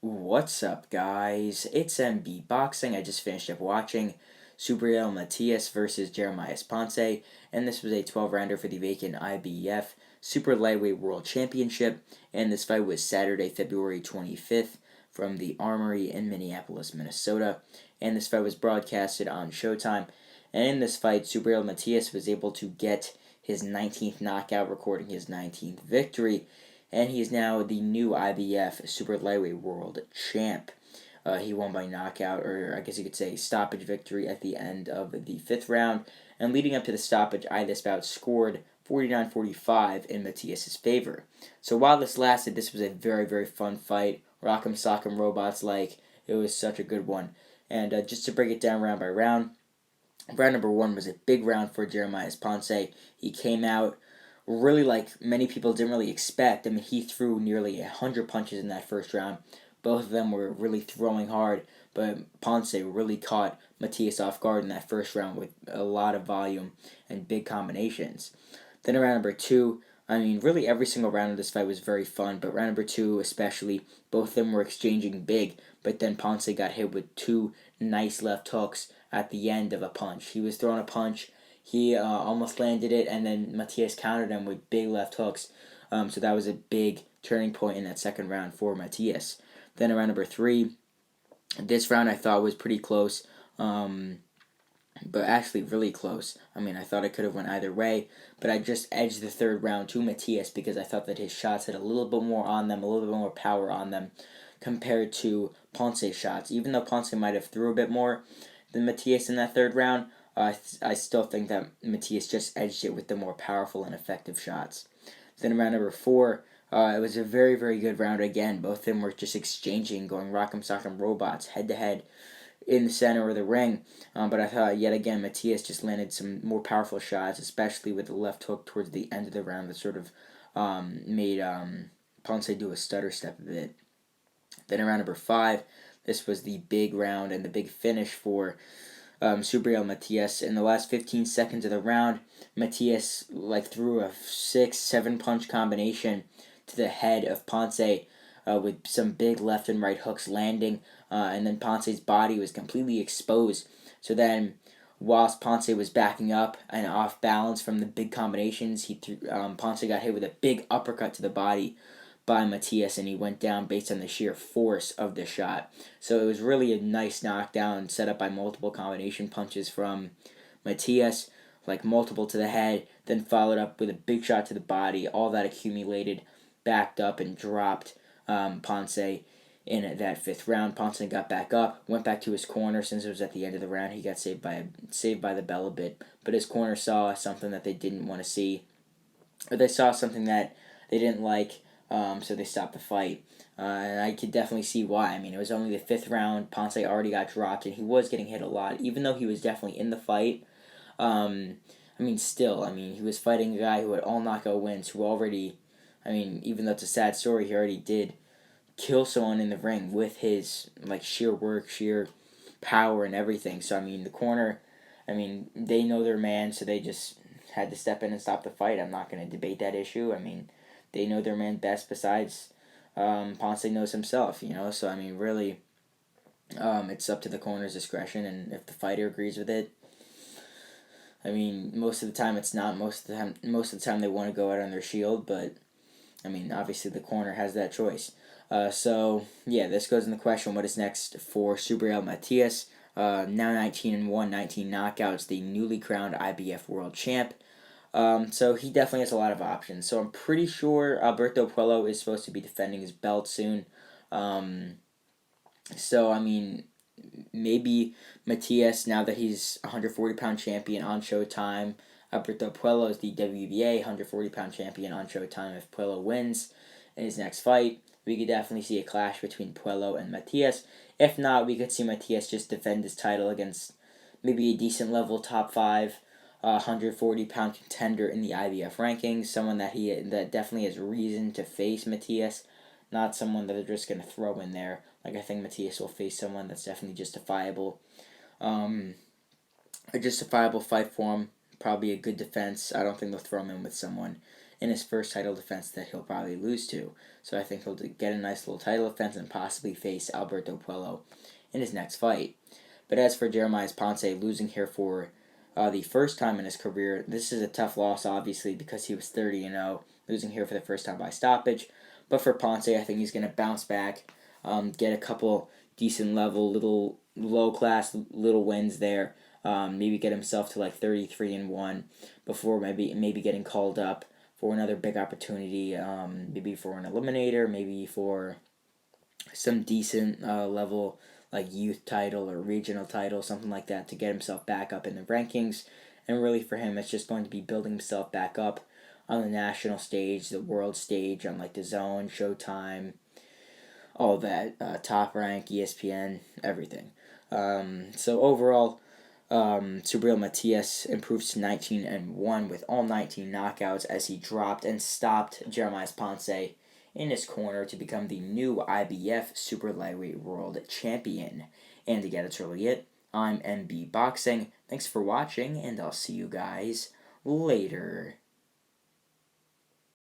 What's up, guys? It's MB Boxing. I just finished up watching Subriel Matias versus Jeremias Ponce, and this was a 12-rounder for the vacant IBF Super Lightweight World Championship, and this fight was Saturday, February 25th from the Armory in Minneapolis, Minnesota, and this fight was broadcasted on Showtime, and in this fight, Subriel Matias was able to get his 19th knockout, recording his 19th victory, and he is now the new IBF Super Lightweight World Champ. He won by knockout, or I guess you could say stoppage victory at the end of the fifth round. And leading up to the stoppage, this bout scored 49-45 in Matias' favor. So while this lasted, this was a very, very fun fight. Rock'em Sock'em Robots like. It was such a good one. And just to break it down round by round, round number one was a big round for Jeremias Ponce. He came out really like many people didn't really expect. I mean, he threw nearly 100 punches in that first round. Both of them were really throwing hard, but Ponce really caught Matias off guard in that first round with a lot of volume and big combinations. Then round number two, I mean, really every single round of this fight was very fun, but round number two especially, both of them were exchanging big, but then Ponce got hit with two nice left hooks at the end of a punch. He was throwing a punch, he almost landed it, and then Matias countered him with big left hooks. So that was a big turning point in that second round for Matias. Then around number three, this round I thought was pretty close, but actually really close. I mean, I thought it could have went either way, but I just edged the third round to Matias because I thought that his shots had a little bit more on them, a little bit more power on them compared to Ponce's shots. Even though Ponce might have threw a bit more than Matias in that third round, I still think that Matias just edged it with the more powerful and effective shots. Then round number four, it was a very, very good round again. Both of them were just exchanging, going Rock'em Sock'em Robots head to head in the center of the ring. But I thought yet again Matias just landed some more powerful shots, especially with the left hook towards the end of the round that sort of made Ponce do a stutter step a bit. Then in round number five, this was the big round and the big finish for Subriel Matias. In the last 15 seconds of the round, Matias threw a 6-7 punch combination to the head of Ponce with some big left and right hooks landing, and then Ponce's body was completely exposed. So then, whilst Ponce was backing up and off balance from the big combinations, Ponce got hit with a big uppercut to the body by Matias, and he went down based on the sheer force of the shot. So it was really a nice knockdown set up by multiple combination punches from Matias, like multiple to the head, then followed up with a big shot to the body. All that accumulated, backed up, and dropped Ponce in that fifth round. Ponce got back up, went back to his corner. Since it was at the end of the round, he got saved by the bell a bit, but his corner saw something that they didn't want to see, or they saw something that they didn't like. So they stopped the fight. And I could definitely see why. I mean, it was only the fifth round. Ponce already got dropped, and he was getting hit a lot, even though he was definitely in the fight. He was fighting a guy who had all knockout wins, who already, even though it's a sad story, he already did kill someone in the ring with his, sheer work, sheer power, and everything. So, the corner, they know their man, so they just had to step in and stop the fight. I'm not going to debate that issue. They know their man best besides Ponce knows himself, So, really, it's up to the corner's discretion, and if the fighter agrees with it, most of the time it's not. Most of the time they want to go out on their shield, but, obviously the corner has that choice. This goes in the question, what is next for Subriel Matias? Now 19-1, 19 knockouts, the newly crowned IBF World Champ. So he definitely has a lot of options. So I'm pretty sure Alberto Pueblo is supposed to be defending his belt soon. Maybe Matias, now that he's 140-pound champion on Showtime, Alberto Pueblo is the WBA 140-pound champion on Showtime. If Pueblo wins in his next fight, we could definitely see a clash between Pueblo and Matias. If not, we could see Matias just defend his title against maybe a decent level top 5 140-pound contender in the IBF rankings, someone that definitely has reason to face Matias, not someone that they're just going to throw in there. I think Matias will face someone that's definitely justifiable. A justifiable fight for him, probably a good defense. I don't think they'll throw him in with someone in his first title defense that he'll probably lose to. So I think he'll get a nice little title defense and possibly face Alberto Pueblo in his next fight. But as for Jeremias Ponce losing here for the first time in his career, this is a tough loss, obviously, because he was 30-0, losing here for the first time by stoppage. But for Ponce, I think he's going to bounce back, get a couple decent little low class little wins there. Maybe get himself to like 33-1 before maybe getting called up for another big opportunity. Maybe for an eliminator, maybe for some decent level like youth title or regional title, something like that, to get himself back up in the rankings. And really for him, it's just going to be building himself back up on the national stage, the world stage, on like the Zone, Showtime, all that, Top Rank, ESPN, everything. So overall, Subriel Matias improves to 19-1 with all 19 knockouts as he dropped and stopped Jeremias Ponce in his corner to become the new IBF Super Lightweight World Champion. And to get it's really it, I'm MB Boxing. Thanks for watching, and I'll see you guys later.